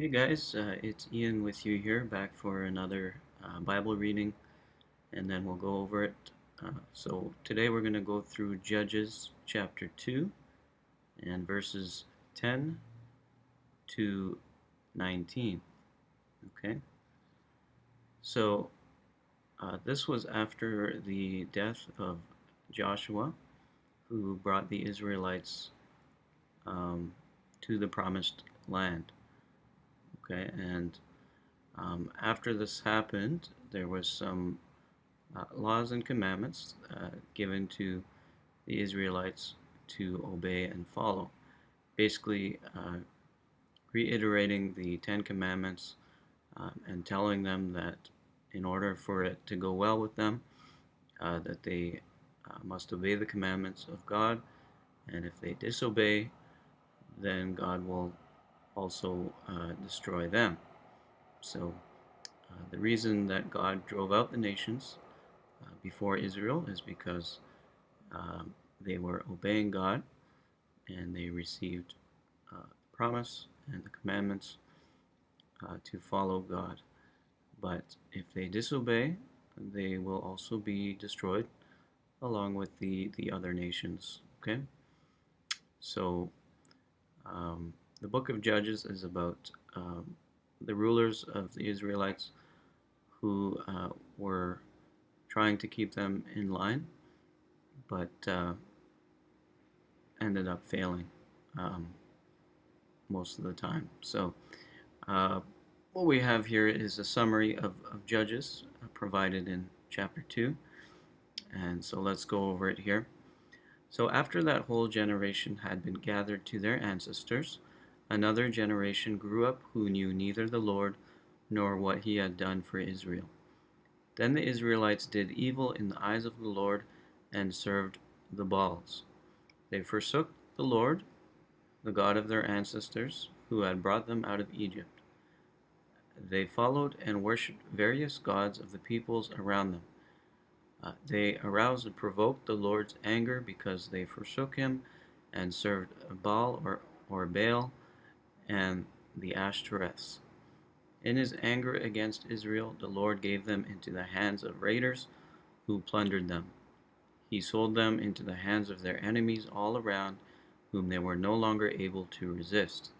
Hey guys, it's Ian with you here, back for another Bible reading, and then we'll go over it. So today we're going to go through Judges chapter 2 and verses 10 to 19. Okay, so this was after the death of Joshua, who brought the Israelites um, to the promised land. Okay, and after this happened, there was some laws and commandments given to the Israelites to obey and follow. Basically, reiterating the Ten Commandments and telling them that in order for it to go well with them, that they must obey the commandments of God, and if they disobey, then God will also destroy them. So, the reason that God drove out the nations before Israel is because they were obeying God and they received promise and the commandments to follow God. But if they disobey, they will also be destroyed along with the other nations. Okay? So the book of Judges is about the rulers of the Israelites who were trying to keep them in line, but ended up failing um, most of the time. So uh, what we have here is a summary of Judges provided in chapter 2, and so let's go over it here. So after that whole generation had been gathered to their ancestors, another generation grew up who knew neither the Lord nor what he had done for Israel. Then the Israelites did evil in the eyes of the Lord and served the Baals. They forsook the Lord, the God of their ancestors, who had brought them out of Egypt. They followed and worshipped various gods of the peoples around them. They aroused and provoked the Lord's anger because they forsook him and served Baal or Baal and the Ashtoreths. In his anger against Israel, the Lord gave them into the hands of raiders who plundered them. He sold them into the hands of their enemies all around, whom they were no longer able to resist.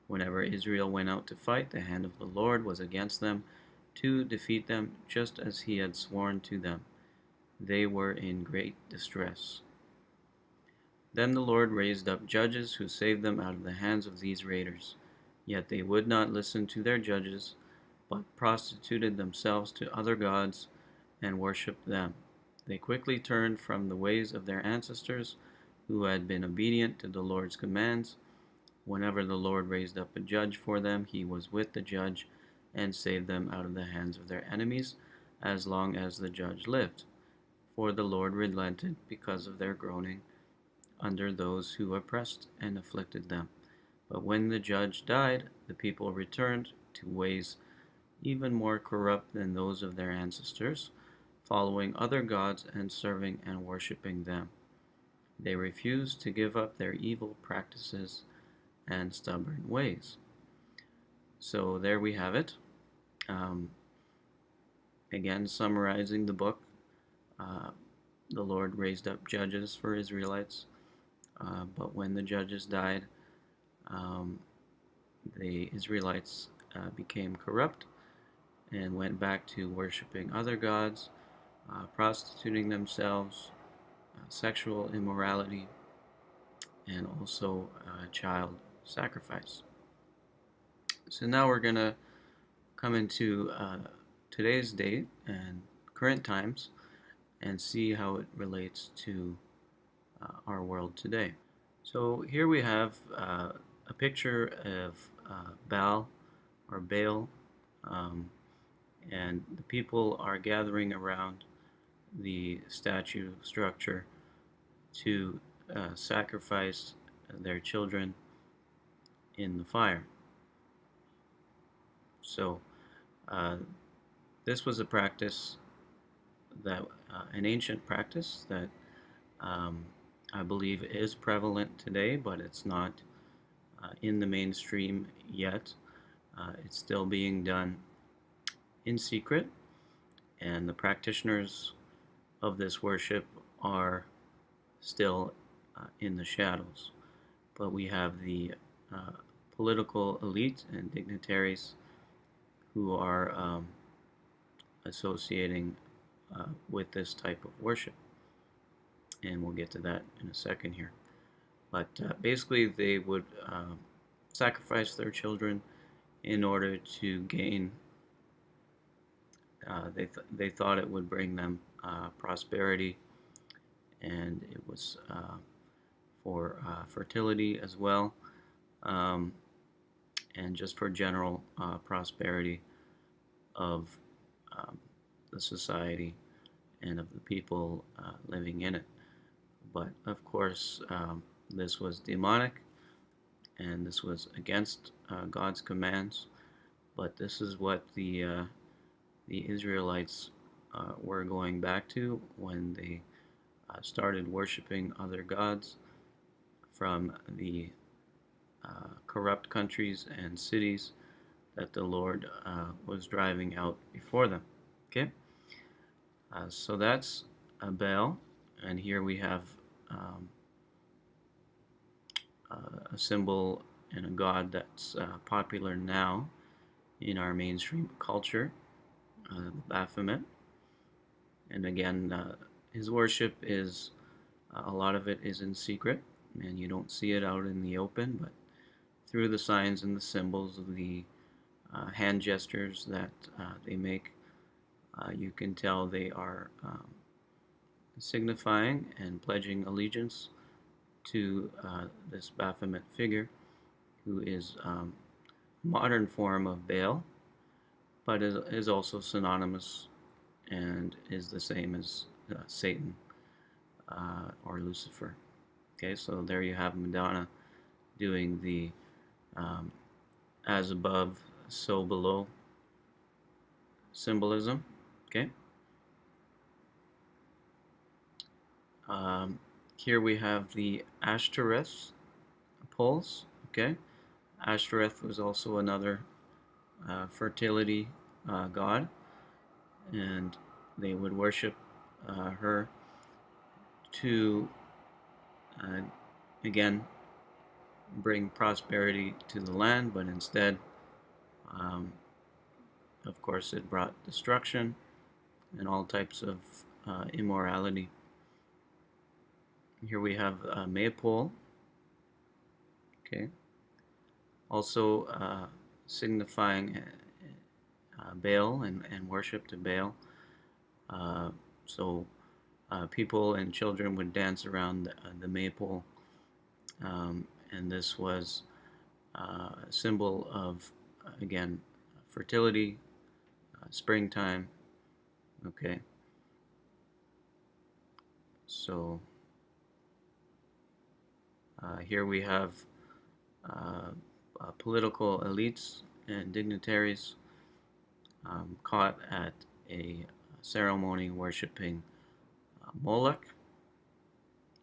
Whenever Israel went out to fight, the hand of the Lord was against them to defeat them, just as he had sworn to them. They were in great distress. Then the Lord raised up judges who saved them out of the hands of these raiders. Yet they would not listen to their judges, but prostituted themselves to other gods and worshipped them. They quickly turned from the ways of their ancestors, who had been obedient to the Lord's commands. Whenever the Lord raised up a judge for them, he was with the judge and saved them out of the hands of their enemies, as long as the judge lived. For the Lord relented because of their groaning under those who oppressed and afflicted them. But when the judge died, the people returned to ways even more corrupt than those of their ancestors, following other gods and serving and worshiping them. They refused to give up their evil practices and stubborn ways. So there we have it. Um, Again, summarizing the book, uh, the Lord raised up judges for Israelites, but when the judges died, um, the Israelites became corrupt and went back to worshiping other gods, prostituting themselves, sexual immorality, and also child sacrifice. So now we're going to come into today's date and current times and see how it relates to our world today. So here we have a picture of Baal or Baal, um, and the people are gathering around the statue structure to sacrifice their children in the fire. So uh, this was a practice that an ancient practice that um, I believe is prevalent today, but it's not in the mainstream yet. It's still being done in secret, and the practitioners of this worship are still in the shadows. But we have the uh, political elite and dignitaries who are associating with this type of worship. And we'll get to that in a second here. But basically, they would sacrifice their children in order to gain. They thought it would bring them prosperity, and it was for fertility as well, um, and just for general prosperity of um, the society and of the people living in it. But of course, this was demonic, and this was against God's commands. But this is what the Israelites were going back to when they started worshiping other gods from the corrupt countries and cities that the Lord was driving out before them. Okay, so that's Baal, and here we have um, a symbol and a god that's popular now in our mainstream culture, the Baphomet. And again, his worship is a lot of it is in secret, and you don't see it out in the open, but through the signs and the symbols of the hand gestures that they make, you can tell they are signifying and pledging allegiance to this Baphomet figure, who is a modern form of Baal, but is also synonymous and is the same as Satan or Lucifer. Okay, so there you have Madonna doing the um, as above, so below symbolism. Okay. Here we have the Ashtoreth poles. Okay. Ashtoreth was also another fertility god, and they would worship her to uh, again bring prosperity to the land, but instead, um, of course, it brought destruction and all types of immorality. Here we have maypole, okay, also signifying Baal and worship to Baal. Uh, so people and children would dance around the maypole, and this was a symbol of, again, fertility, springtime. Okay, so here we have uh, political elites and dignitaries caught at a ceremony worshiping Moloch,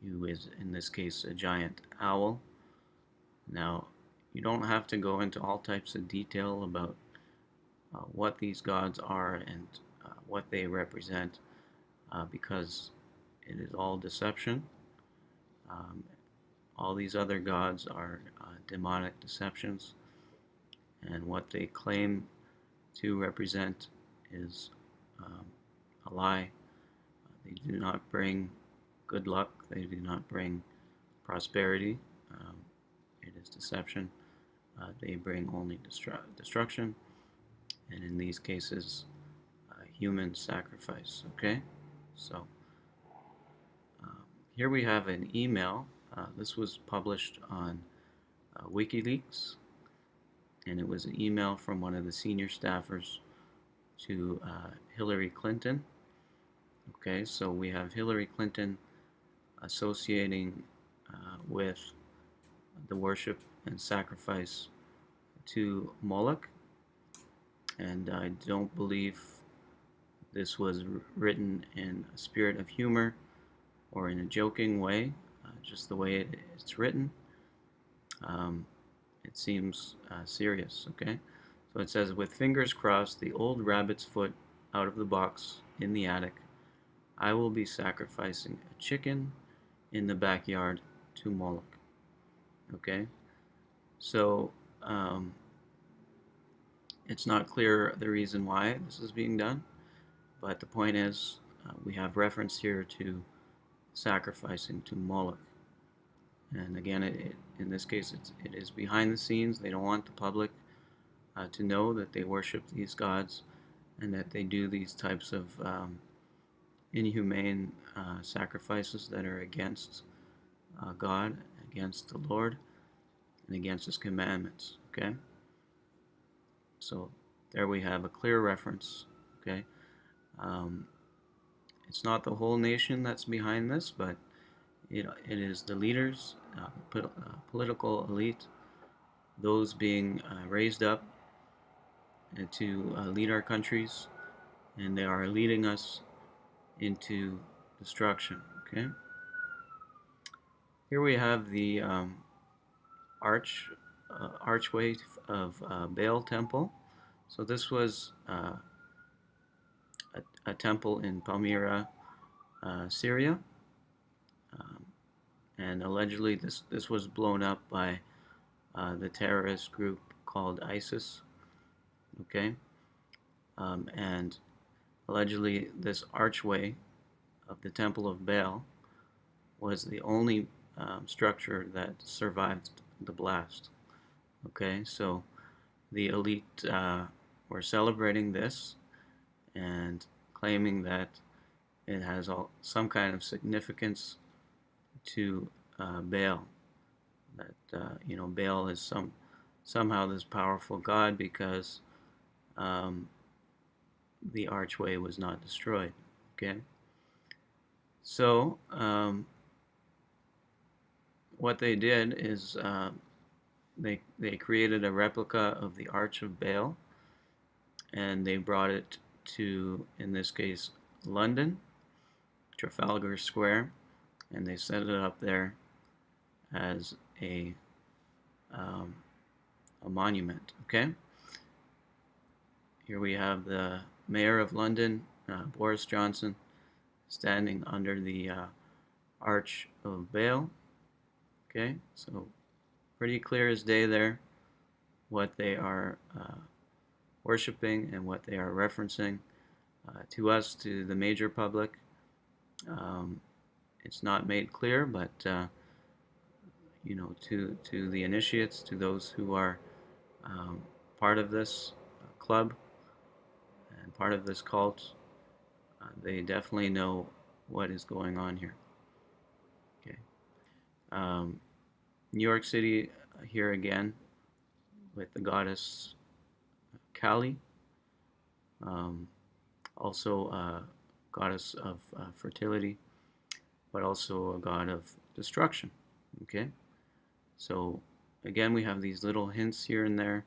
who is in this case a giant owl. Now, you don't have to go into all types of detail about what these gods are and what they represent because it is all deception. Um, all these other gods are demonic deceptions, and what they claim to represent is um, a lie. They do not bring good luck, they do not bring prosperity. It is deception. They bring only destruction, and in these cases, human sacrifice. Okay, so here we have an email. This was published on WikiLeaks, and it was an email from one of the senior staffers to Hillary Clinton. Okay, so we have Hillary Clinton associating with the worship and sacrifice to Moloch, and I don't believe this was written in a spirit of humor or in a joking way, just the way it's written. Um, it seems serious, okay? So it says, with fingers crossed, the old rabbit's foot out of the box in the attic, I will be sacrificing a chicken in the backyard to Moloch. Okay? So it's not clear the reason why this is being done, but the point is we have reference here to sacrificing to Moloch. And again, in this case, it is behind the scenes. They don't want the public to know that they worship these gods and that they do these types of inhumane sacrifices that are against God, against the Lord, and against His commandments. Okay? So there we have a clear reference. Okay? Um, it's not the whole nation that's behind this, but it is the leaders, political elite, those being raised up to lead our countries, and they are leading us into destruction. Okay. Here we have the archway of Baal temple. So this was a temple in Palmyra, Syria, um, and allegedly this was blown up by the terrorist group called ISIS. Okay, and allegedly this archway of the Temple of Baal was the only structure that survived the blast. Okay, so the elite were celebrating this and claiming that it has some kind of significance to Baal. That Baal is somehow this powerful god because the archway was not destroyed. Okay, so what they did is they created a replica of the Arch of Baal, and they brought it to, in this case, London, Trafalgar Square, and they set it up there as a monument. Okay, here we have the mayor of London, Boris Johnson, standing under the Arch of Baal. Okay, so pretty clear as day there what they are worshiping and what they are referencing to us, to the major public. It's not made clear, but to the initiates, to those who are part of this club and part of this cult, they definitely know what is going on here. Okay, New York City here again with the goddess Kali, also a goddess of fertility, but also a god of destruction. Okay, so again we have these little hints here and there,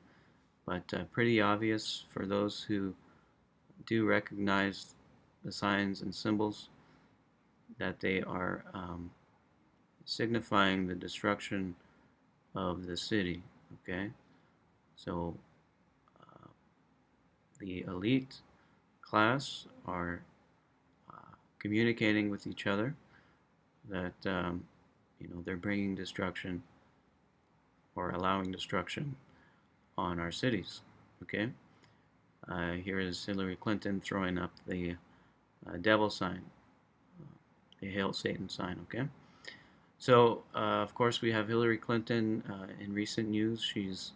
but pretty obvious for those who do recognize the signs and symbols that they are signifying the destruction of the city. Okay, so the elite class are communicating with each other that they're bringing destruction or allowing destruction on our cities. Okay, here is Hillary Clinton throwing up the devil sign, the Hail Satan sign. Okay, so of course we have Hillary Clinton in recent news. She's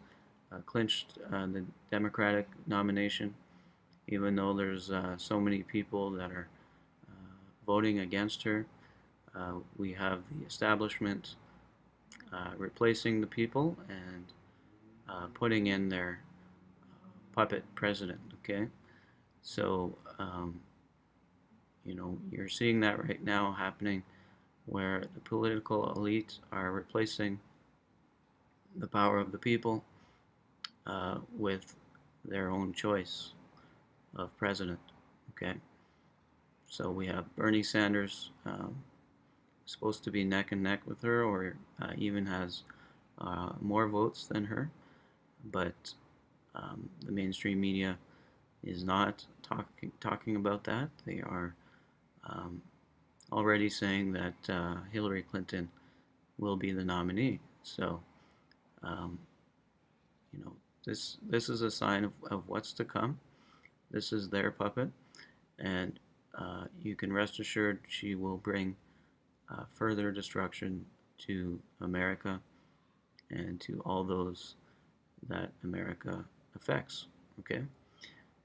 clinched the Democratic nomination, even though there's so many people that are voting against her. We have the establishment replacing the people and putting in their puppet president. Okay, so you're seeing that right now happening, where the political elite are replacing the power of the people with their own choice of president. Okay, so we have Bernie Sanders supposed to be neck and neck with her, or even has more votes than her, but The mainstream media is not talking about that. They are um, already saying that Hillary Clinton will be the nominee. So, um, you know, this is a sign of what's to come. This is their puppet, and you can rest assured she will bring further destruction to America and to all those that America affects. Okay,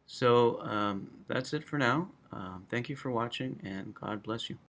so that's it for now. Thank you for watching, and God bless you.